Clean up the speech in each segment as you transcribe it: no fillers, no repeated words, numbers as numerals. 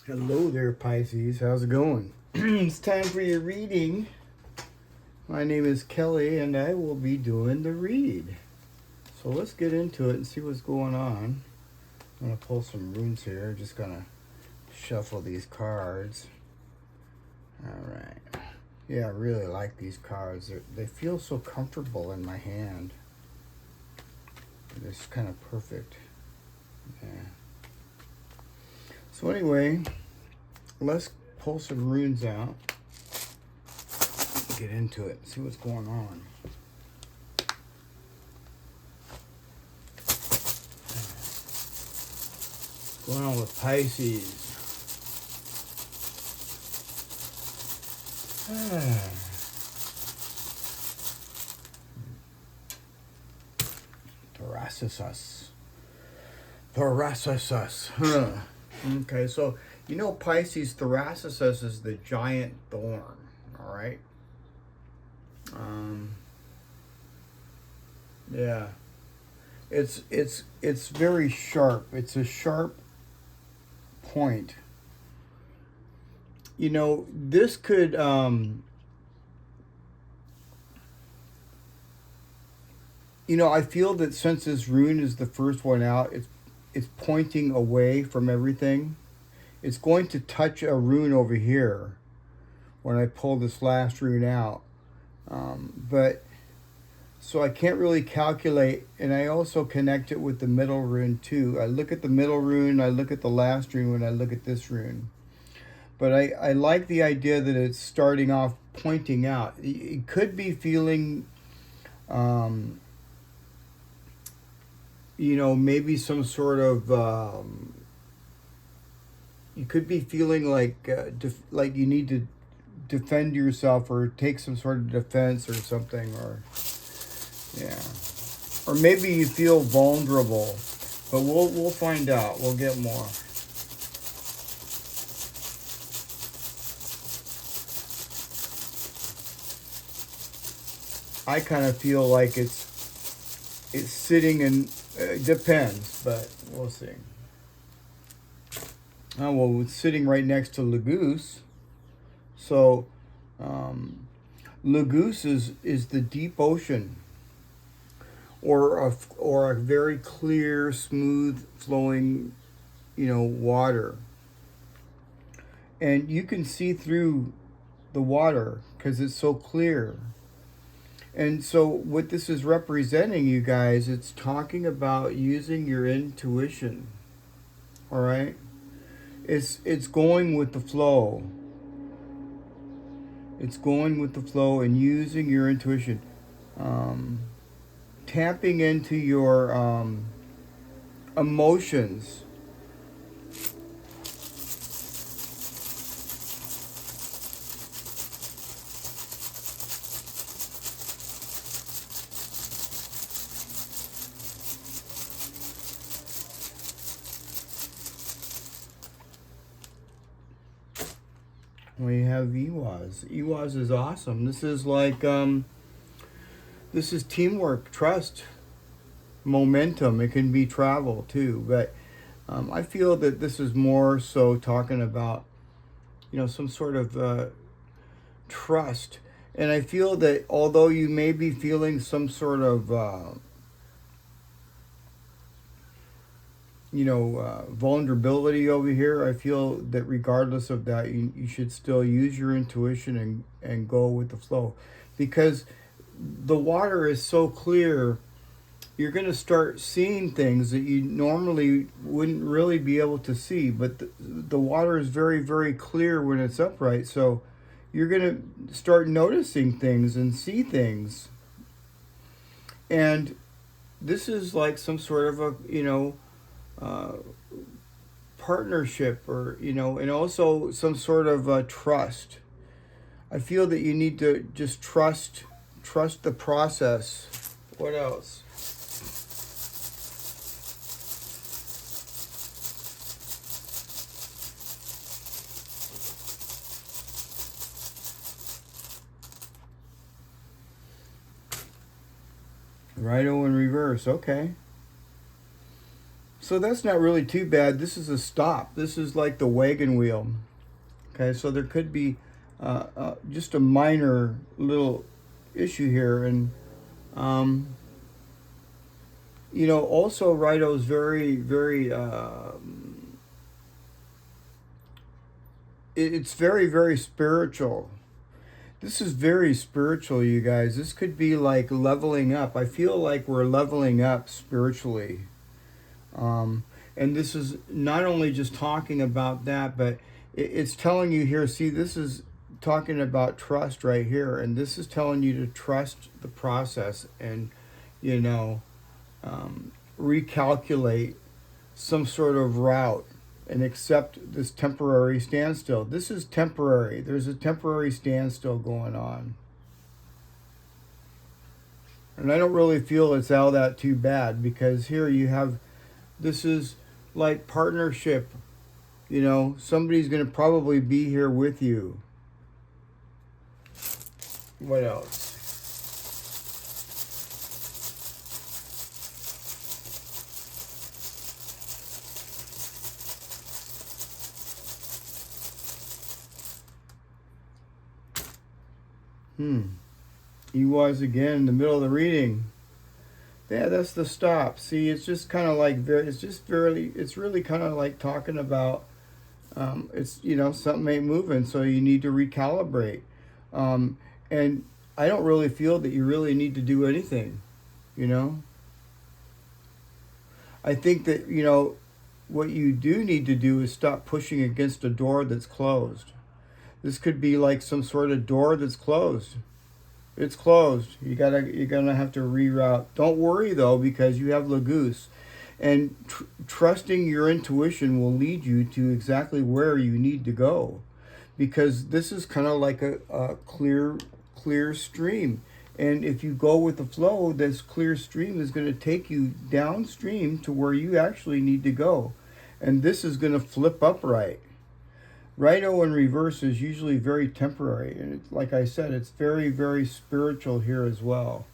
Hello there, Pisces. How's it going? It's time for your reading. My name is Kelly, and I will be doing the read. So let's get into it and see what's going on. I'm going to pull some runes here. Just going to shuffle these cards. All right. Yeah, I really like these cards. They feel so comfortable in my hand. They're just kind of perfect. Yeah. So anyway, let's pull some runes out. Get into it. See what's going on. What's going on with Pisces? Thoracisus. Huh. Okay, so you know Pisces, thoracisus is the giant thorn. All right. Yeah. It's very sharp. It's a sharp point. You know, this could you know, I feel that since this rune is the first one out, it's pointing away from everything. It's going to touch a rune over here when I pull this last rune out. But so I can't really calculate, and I also connect it with the middle rune too. I look at the middle rune, I look at the last rune when I look at this rune. But I like the idea that it's starting off pointing out. It could be feeling, you know, maybe some sort of, you could be feeling like you need to defend yourself or take some sort of defense or something, or yeah, or maybe you feel vulnerable. But we'll find out. We'll get more. I kind of feel like it's sitting in. Depends, but we'll see. Oh, well, it's sitting right next to Lagos. So, Lagos is the deep ocean, or a very clear, smooth flowing, you know, water. And you can see through the water because it's so clear. And so what this is representing, you guys, it's talking about using your intuition. All right? It's going with the flow. It's going with the flow and using your intuition. Tapping into your emotions. We have Ewaz. Ewaz is awesome. This is like, this is teamwork, trust, momentum. It can be travel too, but I feel that this is more so talking about, you know, some sort of trust. And I feel that although you may be feeling some sort of, you know, vulnerability over here, I feel that regardless of that, you should still use your intuition and go with the flow. Because the water is so clear, you're going to start seeing things that you normally wouldn't really be able to see. But the water is very, very clear when it's upright. So you're going to start noticing things and see things. And this is like some sort of a, you know, partnership, or, you know, and also some sort of trust. I feel that you need to just trust the process. What else? Righto in reverse. Okay. So that's not really too bad. This is a stop. This is like the wagon wheel. Okay, so there could be just a minor little issue here. And, you know, also Rido is very, very, it's very, very spiritual. This is very spiritual, you guys. This could be like leveling up. I feel like we're leveling up spiritually. And this is not only just talking about that, but it's telling you here, see, this is talking about trust right here. And this is telling you to trust the process and, you know, recalculate some sort of route and accept this temporary standstill. This is temporary. There's a temporary standstill going on. And I don't really feel it's all that too bad, because here you have, this is like partnership. You know, somebody's going to probably be here with you. What else? He was again in the middle of the reading. Yeah, that's the stop. See, it's just kind of like it's really kind of like talking about, it's, you know, something ain't moving, so you need to recalibrate. And I don't really feel that you really need to do anything, you know. I think that, you know, what you do need to do is stop pushing against a door that's closed. This could be like some sort of door that's closed. It's closed. You're gonna have to reroute. Don't worry though, because you have Lagoose, and trusting your intuition will lead you to exactly where you need to go, because this is kind of like a clear stream, and if you go with the flow, this clear stream is going to take you downstream to where you actually need to go, and this is going to flip upright. Righto in reverse is usually very temporary, and it's, like I said, it's very, very spiritual here as well.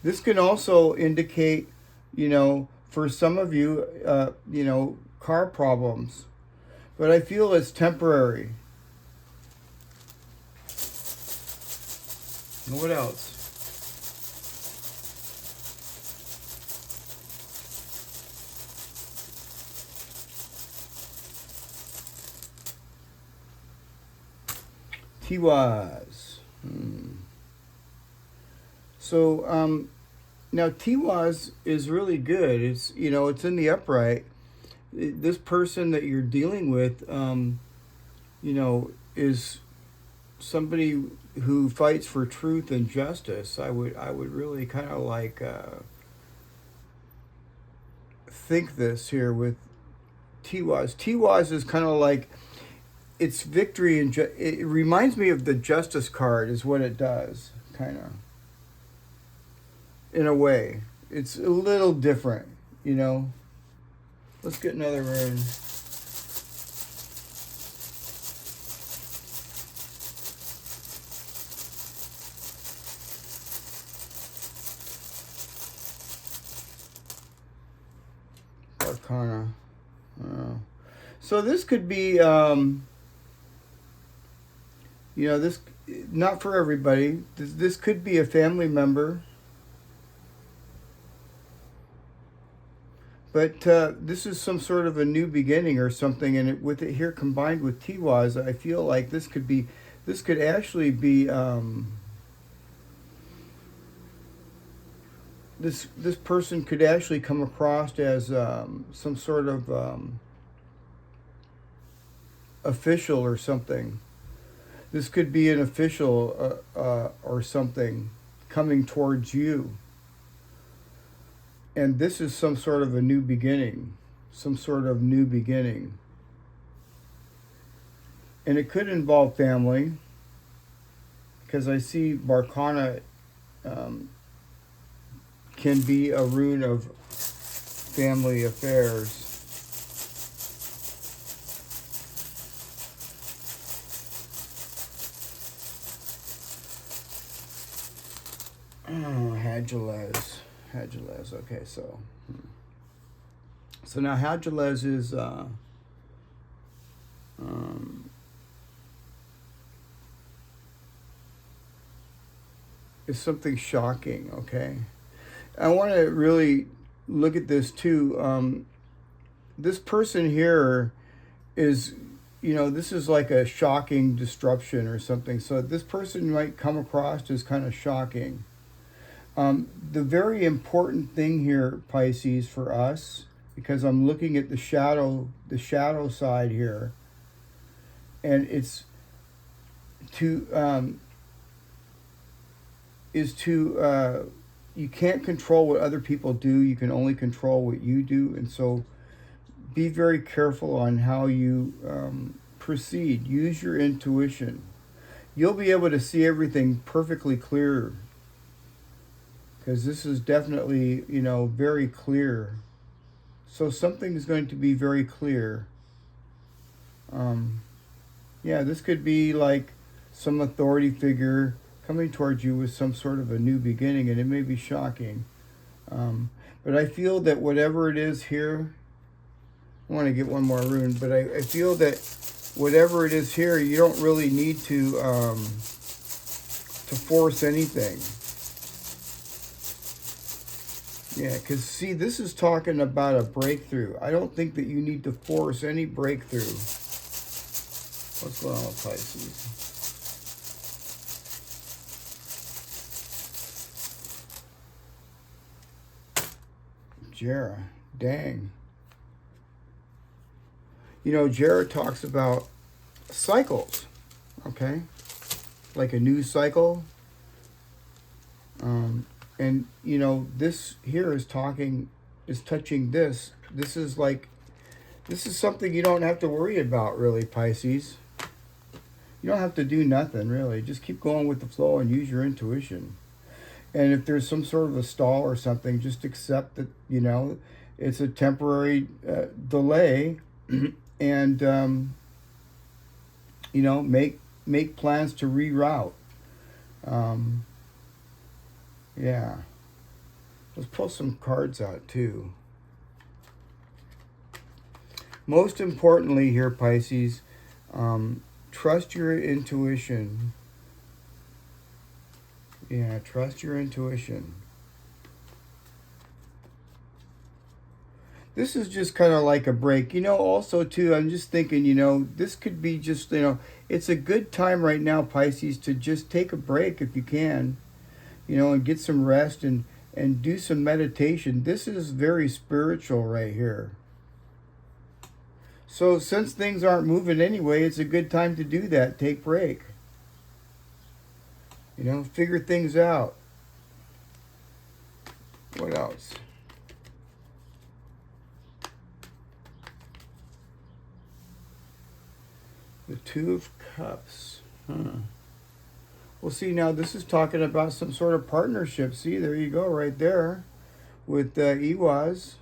This can also indicate, you know, for some of you, you know, car problems, but I feel it's temporary. And what else? Tiwaz. So now Tiwaz is really good. It's, you know, it's in the upright. This person that you're dealing with, you know, is somebody who fights for truth and justice. I would really kind of like think this here with Tiwaz. Tiwaz is kind of like, it's victory, and it reminds me of the Justice card is what it does, kind of, in a way. It's a little different, you know. Let's get another rune. Arcana. So this could be, you know, this, not for everybody. This could be a family member. But this is some sort of a new beginning or something, and with it here combined with Tiwaz, I feel like this could actually be, this person could actually come across as some sort of official or something. This could be an official or something coming towards you. And this is some sort of a new beginning. Some sort of new beginning. And it could involve family, because I see Barcana can be a rune of family affairs. Oh, Hadjalez. Okay, so now Hadjalez is something shocking. Okay, I want to really look at this too. This person here is, this is like a shocking disruption or something. So this person might come across as kind of shocking. The very important thing here, Pisces, for us, because I'm looking at the shadow side here, and it's to you can't control what other people do. You can only control what you do, and so be very careful on how you proceed. Use your intuition. You'll be able to see everything perfectly clear, because this is definitely, very clear. So something is going to be very clear. Yeah, this could be like some authority figure coming towards you with some sort of a new beginning, and it may be shocking. But I feel that whatever it is here, I want to get one more rune, but I feel that whatever it is here, you don't really need to force anything. Yeah, because see, this is talking about a breakthrough. I don't think that you need to force any breakthrough. What's going on with Pisces? Jera, dang. Jera talks about cycles, okay? Like a news cycle. And, this here is touching this. This is something you don't have to worry about, really, Pisces. You don't have to do nothing, really. Just keep going with the flow and use your intuition. And if there's some sort of a stall or something, just accept that, it's a temporary delay. And, make plans to reroute. Yeah. Let's pull some cards out, too. Most importantly here, Pisces, trust your intuition. Yeah, trust your intuition. This is just kind of like a break. Also, too, I'm just thinking, this could be just, it's a good time right now, Pisces, to just take a break if you can, and get some rest and do some meditation. This is very spiritual right here. So since things aren't moving anyway, it's a good time to do that. Take break. Figure things out. What else? The Two of Cups. Well, see, now this is talking about some sort of partnership. See, there you go, right there, with Iwaz.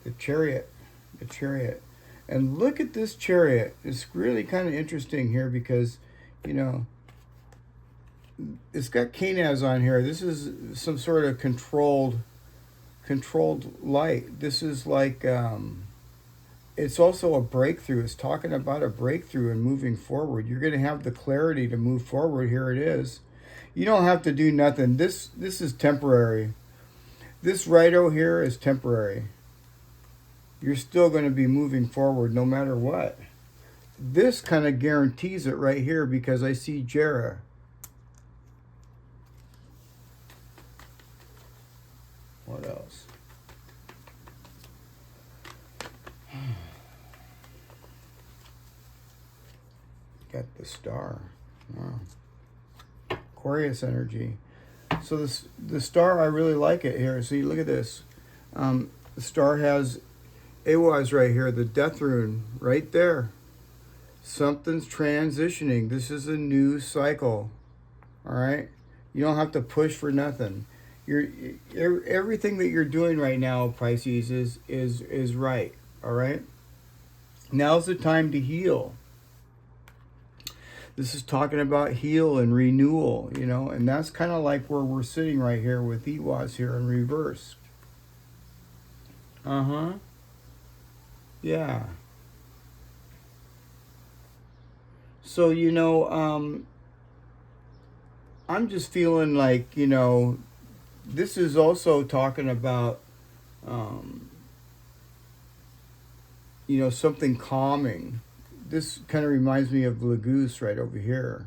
The Chariot. And look at this Chariot. It's really kind of interesting here because, it's got Kenaz on here. This is some sort of controlled light. This is like, it's also a breakthrough. It's talking about a breakthrough and moving forward. You're going to have the clarity to move forward. Here it is. You don't have to do nothing. This is temporary. This Righto here is temporary. You're still going to be moving forward no matter what. This kind of guarantees it right here because I see Jera. What else? Got the Star. Wow. Aquarius energy. So the Star, I really like it here. See, look at this. The Star has Awaz right here, the Death Rune right there. Something's transitioning. This is a new cycle. All right? You don't have to push for nothing. Everything that you're doing right now, Pisces, is right. All right? Now's the time to heal. This is talking about heal and renewal, you know, and that's kind of like where we're sitting right here with Iwas here in reverse. Uh-huh. Yeah. So, you know, I'm just feeling like, you know, this is also talking about, um, you know, something calming. This kind of reminds me of the Goose right over here.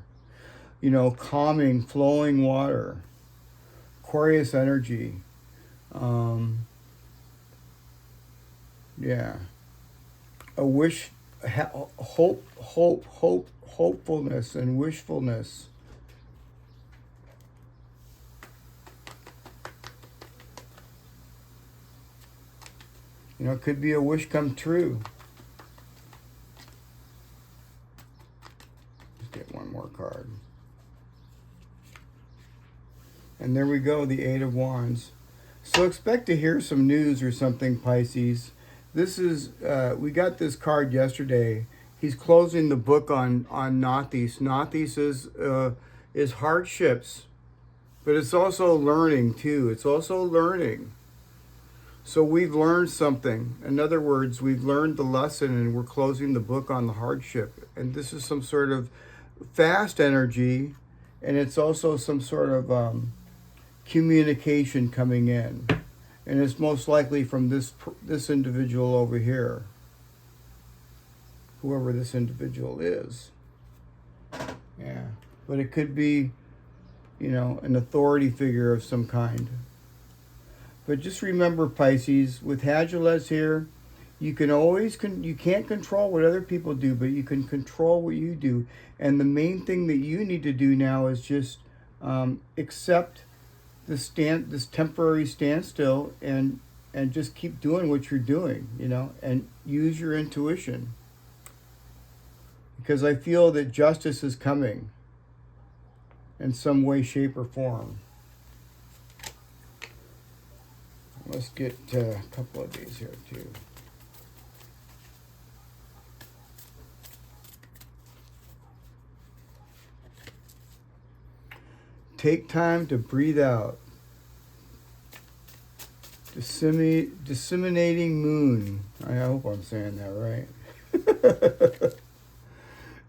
You know, calming, flowing water, Aquarius energy. Um, yeah. A wish, hopefulness, and wishfulness. You know, it could be a wish come true. Let's get one more card. And there we go, the Eight of Wands. So expect to hear some news or something, Pisces. This is, we got this card yesterday. He's closing the book on Nathis. Nathis is hardships, but it's also learning too. It's also learning. So we've learned something. In other words, we've learned the lesson and we're closing the book on the hardship. And this is some sort of fast energy, and it's also some sort of communication coming in. And it's most likely from this individual over here, whoever this individual is. Yeah. But it could be, you know, an authority figure of some kind. But just remember, Pisces, with Hagelez here, you can always, you can't control what other people do, but you can control what you do. And the main thing that you need to do now is just accept this temporary standstill and just keep doing what you're doing, you know, and use your intuition. Because I feel that justice is coming in some way, shape, or form. Let's get a couple of these here too. Take time to breathe out. Disseminating moon. I hope I'm saying that right.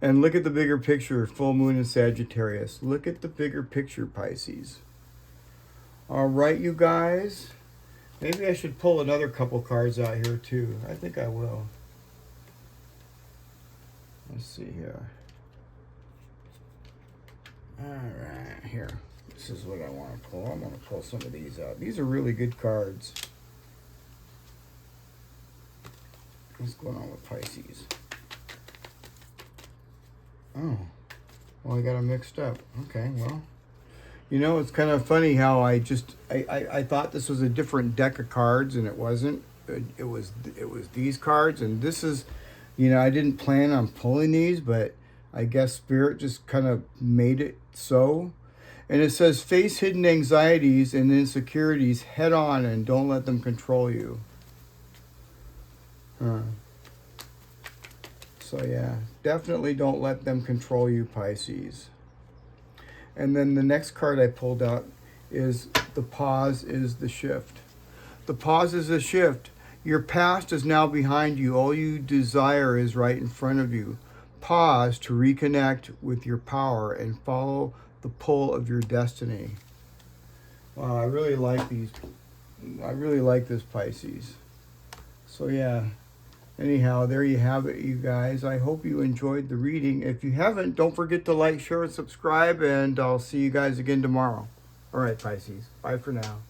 And look at the bigger picture, full moon in Sagittarius. Look at the bigger picture, Pisces. All right, you guys. Maybe I should pull another couple cards out here too. I think I will. Let's see here. All right, here. This is what I want to pull. I'm going to pull some of these out. These are really good cards. What's going on with Pisces? Oh, well, I got them mixed up. Okay, well. You know, it's kind of funny how I thought this was a different deck of cards, and it wasn't. It was these cards, and this is, you know, I didn't plan on pulling these, but I guess Spirit just kind of made it so. And it says, face hidden anxieties and insecurities head on and don't let them control you. So yeah, definitely don't let them control you, Pisces. And then the next card I pulled out is the pause is the shift. The pause is the shift. Your past is now behind you. All you desire is right in front of you. Pause to reconnect with your power and follow the pull of your destiny. Wow, I really like these. I really like this, Pisces. So yeah. Anyhow, there you have it, you guys. I hope you enjoyed the reading. If you haven't, don't forget to like, share, and subscribe, and I'll see you guys again tomorrow. All right, Pisces. Bye for now.